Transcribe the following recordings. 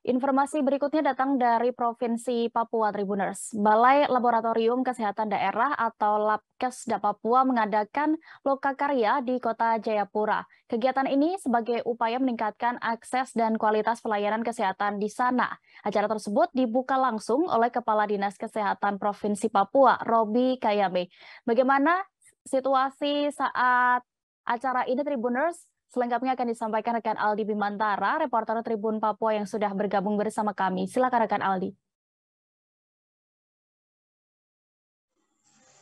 Informasi berikutnya datang dari Provinsi Papua Tribuners. Balai Laboratorium Kesehatan Daerah atau Labkesda Papua mengadakan lokakarya di Kota Jayapura. Kegiatan ini sebagai upaya meningkatkan akses dan kualitas pelayanan kesehatan di sana. Acara tersebut dibuka langsung oleh Kepala Dinas Kesehatan Provinsi Papua, Robi Kayame. Bagaimana situasi saat acara ini, Tribuners? Selengkapnya akan disampaikan rekan Aldi Bimantara, reporter Tribun Papua yang sudah bergabung bersama kami. Silakan rekan Aldi.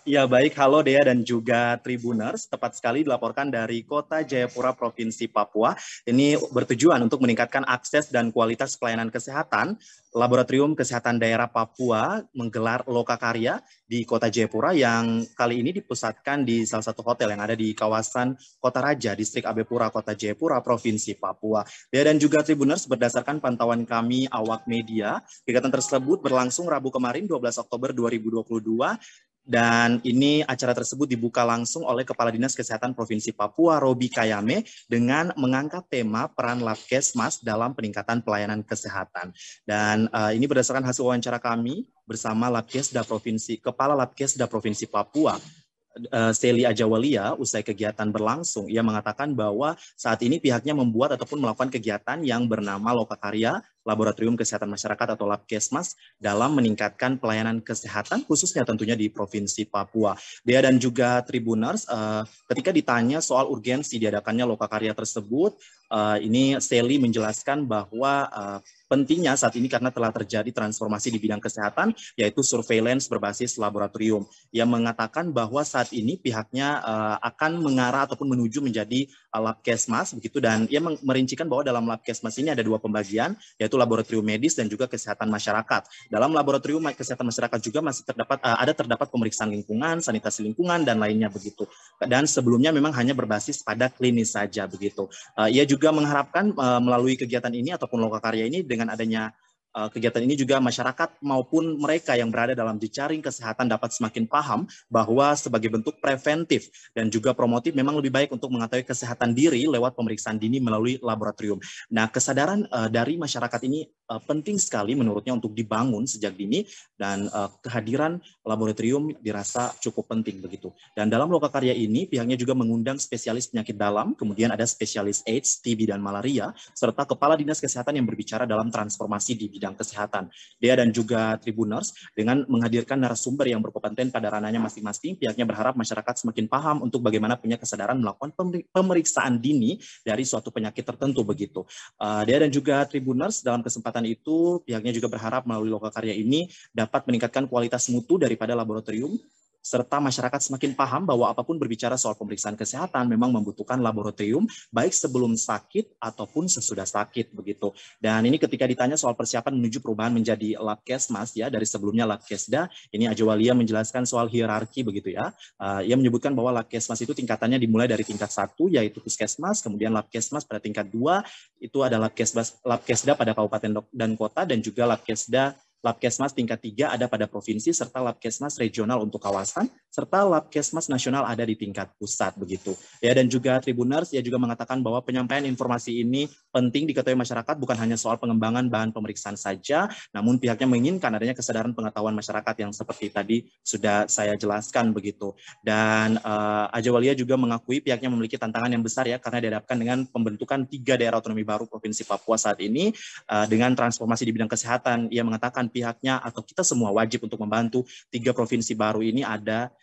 Ya baik, halo Dea dan juga Tribuners. Tepat sekali dilaporkan dari Kota Jayapura, Provinsi Papua. Ini bertujuan untuk meningkatkan akses dan kualitas pelayanan kesehatan. Laboratorium Kesehatan Daerah Papua menggelar lokakarya di Kota Jayapura yang kali ini dipusatkan di salah satu hotel yang ada di kawasan Kota Raja, Distrik Abepura, Kota Jayapura, Provinsi Papua. Dea dan juga Tribuners, berdasarkan pantauan kami awak media, kegiatan tersebut berlangsung Rabu kemarin 12 Oktober 2022. Dan ini acara tersebut dibuka langsung oleh Kepala Dinas Kesehatan Provinsi Papua, Robi Kayame, dengan mengangkat tema peran Labkesmas dalam peningkatan pelayanan kesehatan. Dan ini berdasarkan hasil wawancara kami bersama Kepala Labkesda Provinsi Papua, Seli Ajawalia, usai kegiatan berlangsung, ia mengatakan bahwa saat ini pihaknya membuat ataupun melakukan kegiatan yang bernama Lokakarya Laboratorium Kesehatan Masyarakat atau Labkesmas dalam meningkatkan pelayanan kesehatan khususnya tentunya di Provinsi Papua. Dea dan juga Tribuners, ketika ditanya soal urgensi diadakannya Lokakarya tersebut, ini Seli menjelaskan bahwa pentingnya saat ini karena telah terjadi transformasi di bidang kesehatan, yaitu surveillance berbasis laboratorium. Ia mengatakan bahwa saat ini pihaknya akan mengarah ataupun menuju menjadi Labkesmas begitu, dan ia merincikan bahwa dalam Labkesmas ini ada dua pembagian, yaitu laboratorium medis dan juga kesehatan masyarakat. Dalam laboratorium kesehatan masyarakat juga masih terdapat pemeriksaan lingkungan, sanitasi lingkungan dan lainnya begitu. Dan sebelumnya memang hanya berbasis pada klinis saja begitu. Ia juga mengharapkan melalui kegiatan ini ataupun lokakarya ini, dengan adanya kegiatan ini juga masyarakat maupun mereka yang berada dalam jejaring kesehatan dapat semakin paham bahwa sebagai bentuk preventif dan juga promotif memang lebih baik untuk mengetahui kesehatan diri lewat pemeriksaan dini melalui laboratorium. Nah, kesadaran dari masyarakat ini penting sekali menurutnya untuk dibangun sejak dini, dan kehadiran laboratorium dirasa cukup penting begitu. Dan dalam lokakarya ini pihaknya juga mengundang spesialis penyakit dalam, kemudian ada spesialis AIDS, TB dan malaria, serta kepala dinas kesehatan yang berbicara dalam transformasi di bidang kesehatan. Dea dan juga Tribuners, dengan menghadirkan narasumber yang berkompeten pada ranahnya masing-masing, pihaknya berharap masyarakat semakin paham untuk bagaimana punya kesadaran melakukan pemeriksaan dini dari suatu penyakit tertentu begitu. Dea dan juga Tribuners, dalam kesempatan itu pihaknya juga berharap melalui lokakarya ini dapat meningkatkan kualitas mutu daripada laboratorium, serta masyarakat semakin paham bahwa apapun berbicara soal pemeriksaan kesehatan memang membutuhkan laboratorium, baik sebelum sakit ataupun sesudah sakit begitu. Dan ini ketika ditanya soal persiapan menuju perubahan menjadi Labkesmas ya, dari sebelumnya Labkesda, ini Ajawalia menjelaskan soal hierarki begitu ya. Ia menyebutkan bahwa Labkesmas itu tingkatannya dimulai dari tingkat 1 yaitu Puskesmas, kemudian Labkesmas pada tingkat 2 itu ada Labkesda pada kabupaten dan kota, dan juga Labkesmas tingkat 3 ada pada provinsi, serta Labkesmas regional untuk kawasan, serta Labkesmas nasional ada di tingkat pusat begitu. Ya, dan juga Tribuners, ia juga mengatakan bahwa penyampaian informasi ini penting diketahui masyarakat bukan hanya soal pengembangan bahan pemeriksaan saja, namun pihaknya menginginkan adanya kesadaran pengetahuan masyarakat yang seperti tadi sudah saya jelaskan begitu. Dan Ajawalia juga mengakui pihaknya memiliki tantangan yang besar ya, karena dihadapkan dengan pembentukan 3 daerah otonomi baru Provinsi Papua saat ini dengan transformasi di bidang kesehatan. Ia mengatakan pihaknya atau kita semua wajib untuk membantu 3 provinsi baru ini ada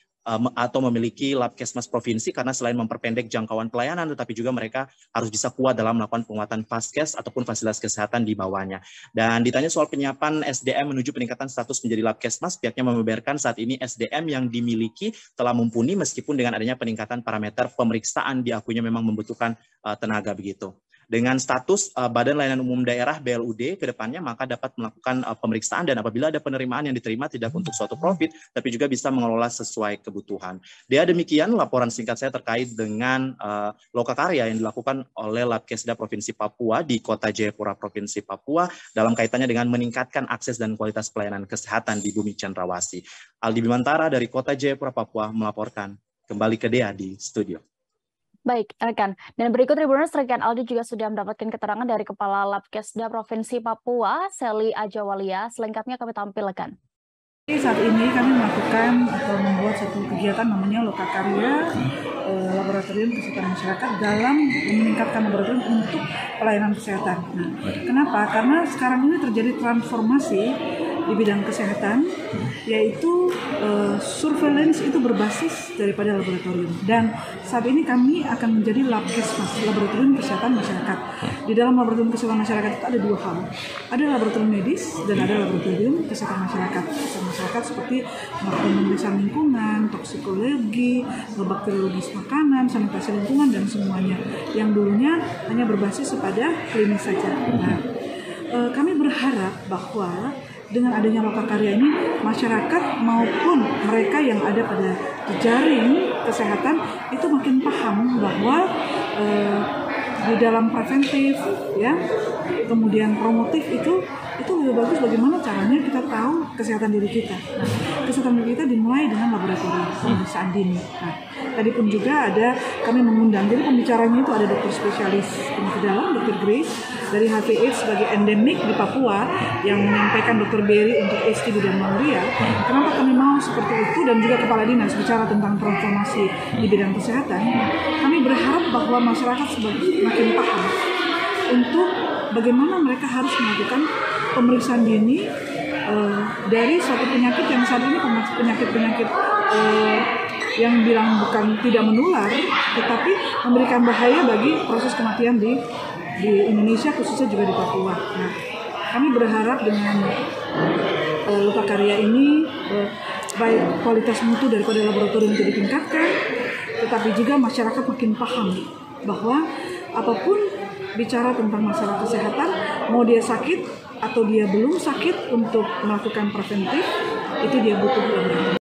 atau memiliki Labkesmas provinsi, karena selain memperpendek jangkauan pelayanan, tetapi juga mereka harus bisa kuat dalam melakukan penguatan Faskes ataupun fasilitas kesehatan di bawahnya. Dan ditanya soal penyiapan SDM menuju peningkatan status menjadi Labkesmas, pihaknya membeberkan saat ini SDM yang dimiliki telah mumpuni meskipun dengan adanya peningkatan parameter pemeriksaan diakuinya memang membutuhkan tenaga begitu. Dengan status Badan Layanan Umum Daerah BLUD ke depannya, maka dapat melakukan pemeriksaan, dan apabila ada penerimaan yang diterima tidak untuk suatu profit, tapi juga bisa mengelola sesuai kebutuhan. Dia demikian laporan singkat saya terkait dengan lokakarya yang dilakukan oleh Labkesda Provinsi Papua di Kota Jayapura, Provinsi Papua, dalam kaitannya dengan meningkatkan akses dan kualitas pelayanan kesehatan di Bumi Cendrawasih. Aldi Bimantara dari Kota Jayapura, Papua melaporkan. Kembali ke Dea di studio. Baik, rekan. Dan berikut Tribuners, rekan Aldi juga sudah mendapatkan keterangan dari Kepala Labkesda Provinsi Papua, Seli Ajawalia. Selengkapnya kami tampilkan. Saat ini kami melakukan atau membuat satu kegiatan namanya Lokakarya Laboratorium Kesehatan Masyarakat dalam meningkatkan laboratorium untuk pelayanan kesehatan. Nah, kenapa? Karena sekarang ini terjadi transformasi di bidang kesehatan, yaitu surveillance itu berbasis daripada laboratorium. Dan saat ini kami akan menjadi Labkesmas, Laboratorium Kesehatan Masyarakat. Di dalam Laboratorium Kesehatan Masyarakat itu ada dua hal. Ada laboratorium medis dan ada laboratorium kesehatan masyarakat. Kesehatan masyarakat seperti pemeriksaan lingkungan, toksikologi, bakteriologis makanan, sanitasi lingkungan, dan semuanya. Yang dulunya hanya berbasis kepada klinis saja. Nah, kami berharap bahwa dengan adanya Lokakarya ini, masyarakat maupun mereka yang ada pada jejaring kesehatan itu makin paham bahwa di dalam preventif, ya, kemudian promotif itu lebih bagus bagaimana caranya kita tahu kesehatan diri kita. Nah, kesehatan diri kita dimulai dengan laboratorium pemeriksaan dini. Nah, tadi pun juga ada kami mengundang, jadi pembicaranya itu ada dokter spesialis penyakit dalam, Dr. Grace dari HIV/AIDS sebagai endemik di Papua yang menyampaikan Dr. Berry untuk STD dan malaria. Kenapa kami mau seperti itu, dan juga kepala dinas bicara tentang transformasi di bidang kesehatan. Kami berharap bahwa masyarakat semakin paham untuk bagaimana mereka harus melakukan pemeriksaan dini dari suatu penyakit yang saat ini penyakit yang bilang bukan tidak menular, tetapi memberikan bahaya bagi proses kematian di Indonesia, khususnya juga di Papua. Nah, kami berharap dengan Lokakarya ini baik kualitas mutu daripada laboratorium itu ditingkatkan, tetapi juga masyarakat makin paham bahwa apapun bicara tentang masalah kesehatan, mau dia sakit atau dia belum sakit, untuk melakukan preventif itu dia butuh laboratorium.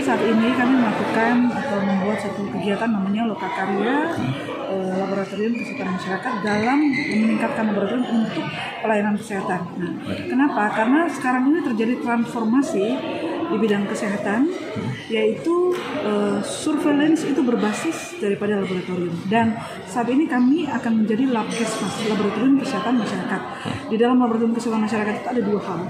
Saat ini kami melakukan atau membuat satu kegiatan namanya Lokakarya Laboratorium Kesehatan Masyarakat dalam meningkatkan laboratorium untuk pelayanan kesehatan. Nah, kenapa? Karena sekarang ini terjadi transformasi di bidang kesehatan, yaitu surveillance itu berbasis daripada laboratorium. Dan saat ini kami akan menjadi Labkesmas, Laboratorium Kesehatan Masyarakat. Di dalam Laboratorium Kesehatan Masyarakat itu ada dua hal.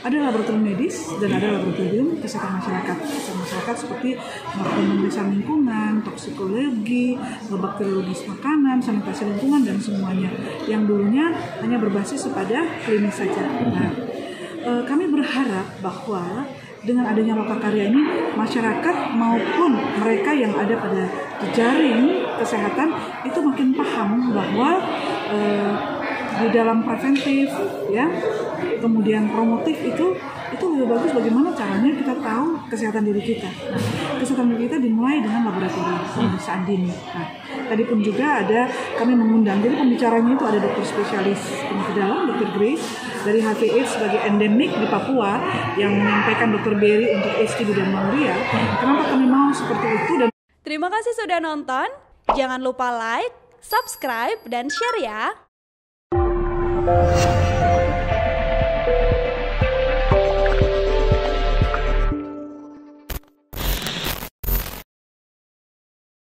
Ada laboratorium medis dan ada laboratorium kesehatan masyarakat. Kesehatan masyarakat seperti pemeriksaan lingkungan, toksikologi, bakteriologis makanan, sanitasi lingkungan, dan semuanya. Yang dulunya hanya berbasis kepada klinis saja. Nah, kami berharap bahwa dengan adanya Lokakarya ini, masyarakat maupun mereka yang ada pada jejaring kesehatan itu makin paham bahwa di dalam preventif, ya, kemudian promotif itu lebih bagus bagaimana caranya kita tahu kesehatan diri kita. Nah, kesehatan diri kita dimulai dengan laboratorium pemeriksaan dini. Nah, tadi pun juga ada kami mengundang, jadi pembicaranya itu ada dokter spesialis penyakit dalam, Dr. Grace dari HIV/AIDS sebagai endemik di Papua yang menyampaikan Dr. Berry untuk STD dan malaria. Kenapa kami mau seperti itu? Dan terima kasih sudah nonton. Jangan lupa like, subscribe, dan share ya.